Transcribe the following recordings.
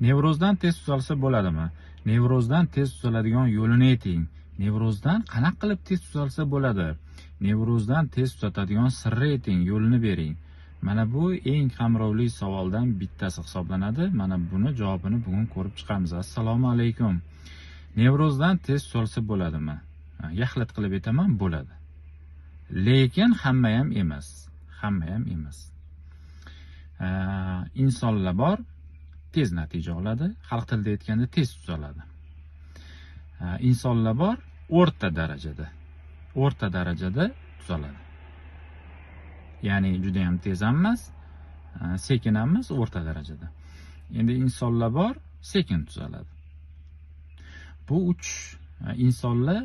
Nevrozdan tez tuzalsa bo'ladimi? Nevrozdan tez tuzaladigan yo'lini ayting. Nevrozdan qanaqa qilib tez tuzalsa bo'ladi? Nevrozdan tez tuzatadigan sirni ayting, yo'lini bering. Mana bu eng qamrovli savoldan bittasi hisoblanadi. Mana buni javobini bugun ko'rib chiqamiz. Assalomu alaykum. Nevrozdan tez tuzalsa bo'ladimi? Yaxlit qilib aytaman, bo'ladi. Lekin hamma ham emas. Hamma ham emas. Insonlar bor, tez natija oladi, xalq tilida aytganda tez tuzaladi. Insonlar bor, o'rta darajada tuzaladi. Ya'ni juda ham tez ham emas, sekin ham emas, o'rta darajada. Endi insonlar bor, sekin tuzaladi. Bu uch insonlar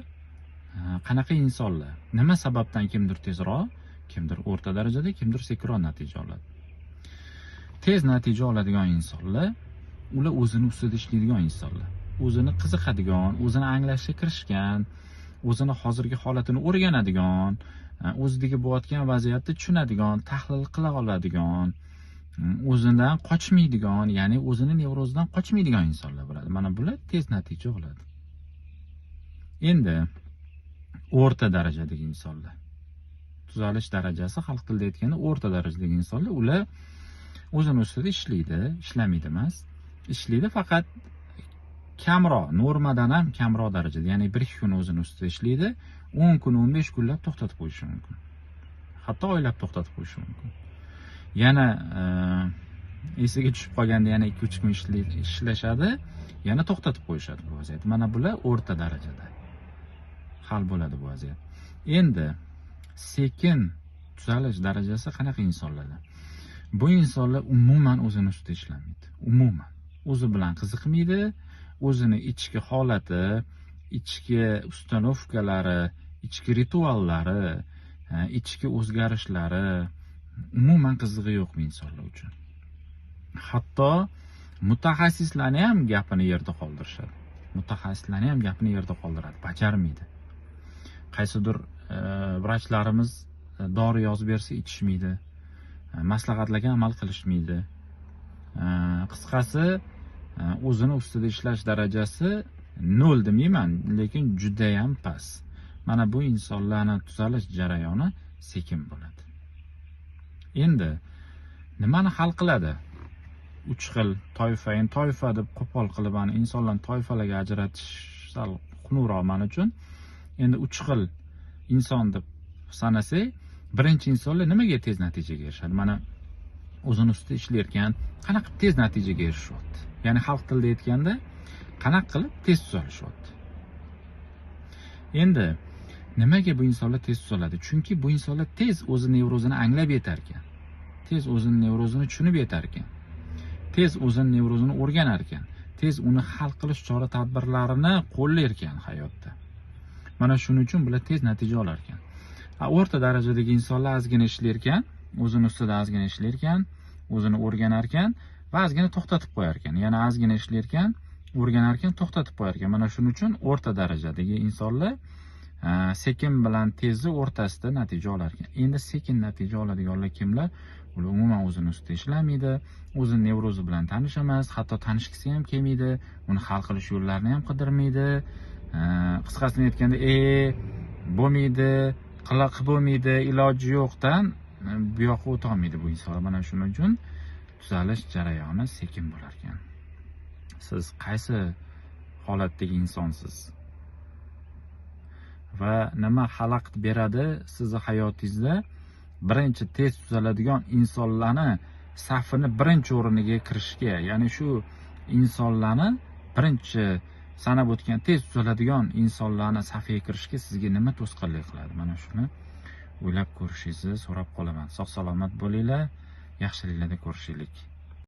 qanaqa insonlar? Nima sababdan kimdir tezroq, kimdir o'rta darajada, kimdir sekinroq natija oladi? Tez natija oladigan insonlar, ular o'zini ustida ishlaydigan insonlar. O'zini qiziqadigan, o'zini anglashga kirishgan, o'zini hozirgi holatini o'rganadigan, o'zidagi bo'layotgan vaziyatni tushunadigan, tahlil qila oladigan, o'zidan qochmaydigan, ya'ni o'zini nevrozidan qochmaydigan insonlar bo'ladi. Mana bular tez natija oladi. Endi o'rta darajadagi insonlar. Tuzalish darajasi xalq tilida aytganda o'rta darajadagi insonlar, ular o'zini ustida ishlaydi, ishlamaydi emas. Ishlaydi, faqat kamroq, normadan ham kamroq darajada. Ya'ni 1-2 kun o'zini ustida ishlaydi, 10 kun, 15 kunlab to'xtatib qo'yishi mumkin. Hatto oylab to'xtatib qo'yishi mumkin. Yana esiga tushib qolganda yana 2-3 kun ishlashadi, yana to'xtatib qo'yishadi bu vaziyat. Mana bular o'rta darajada hal bo'ladi bu vaziyat. Endi sekin tuzalish darajasi qanaqa insonlarda? Bu insonlar umuman o'zini ustida ishlamaydi. Umuman o'zi bilan qiziqmaydi, o'zini ichki holati, ichki ustanovkalari, ichki rituallari, ichki o'zgarishlari umuman qizig'i yo'q bu insonlar uchun. Hatto mutaxassislarni ham gapini yerda qoldirishadi. Mutaxassislarni ham gapini yerda qoldiradi, bajarmaydi. Qaysidir vrachlarimiz dori yozib bersa ichishmaydi. Maslahatlarga amal qilishmaydi. Qisqasi, o'zini ustida ishlash darajasi 0 demayman, lekin juda ham past. Mana bu insonlarning tuzalish jarayoni sekin bo'ladi. Endi nimani hal qiladi? 3 xil toifa deb qo'pol qilib insonlarni toifalarga ajratish sal xunukroq men uchun. Endi 3 xil inson deb sanasak, birinchi insonlar nimaga tez natijaga erishadi? Mana o'zini ustida ishlayotgan, qanaqa tez natijaga erishyapti? Ya'ni xalq tilida aytganda, qanaqa qilib tez tuzalishyapti? Endi nimaga bu insonlar tez tuzaladi? Chunki bu insonlar tez o'zi nevrozini anglab yetar ekan. Tez o'zini nevrozini tushunib yetar ekan. Tez o'zini nevrozini o'rganar ekan. Tez uni hal qilish chora-tadbirlarini qo'llar ekan hayotda. Mana shuning uchun bular tez natija olar ekan. O'rta darajadagi insonlar ozgina ishlar ekan, o'zini ustida ozgina ishlar ekan, o'zini o'rganar ekan va ozgina to'xtatib qo'yar ekan. Yana ozgina ishlar ekan, o'rganar ekan, to'xtatib qo'yar ekan. Mana shuning uchun o'rta darajadagi insonlar sekin bilan tezni o'rtasida natija olar ekan. Endi sekin natija oladiganlar kimlar? Ular umuman o'zini ustida ishlamaydi, o'zini nevrozi bilan tanish emas, hatto tanishgisi ham kelmaydi, uni hal qilish yo'llarini ham qidirmaydi. Qisqasini aytganda, bo'lmaydi, qilib bo'lmaydi, iloji yo'qdan bu yoqqa o'ta olmaydi bu insonlar. Mana shuning uchun tuzalish jarayoni sekin bo'lar ekan. Siz qaysi holatdagi insonsiz? Va nima xalaqit beradi sizni hayotingizda? Birinchi tez tuzaladigan insonlarni safini birinchi o'rniga kirishga, ya'ni shu insonlarni birinchi sanab o'tgan tez tuzaladigan insonlarni safiga kirishga sizga nima to'sqinlik qiladi? Mana shuni o'ylab ko'rishingizni so'rab qolaman. Sog' salomat bo'linglar, yaxshiliklarda ko'rishaylik.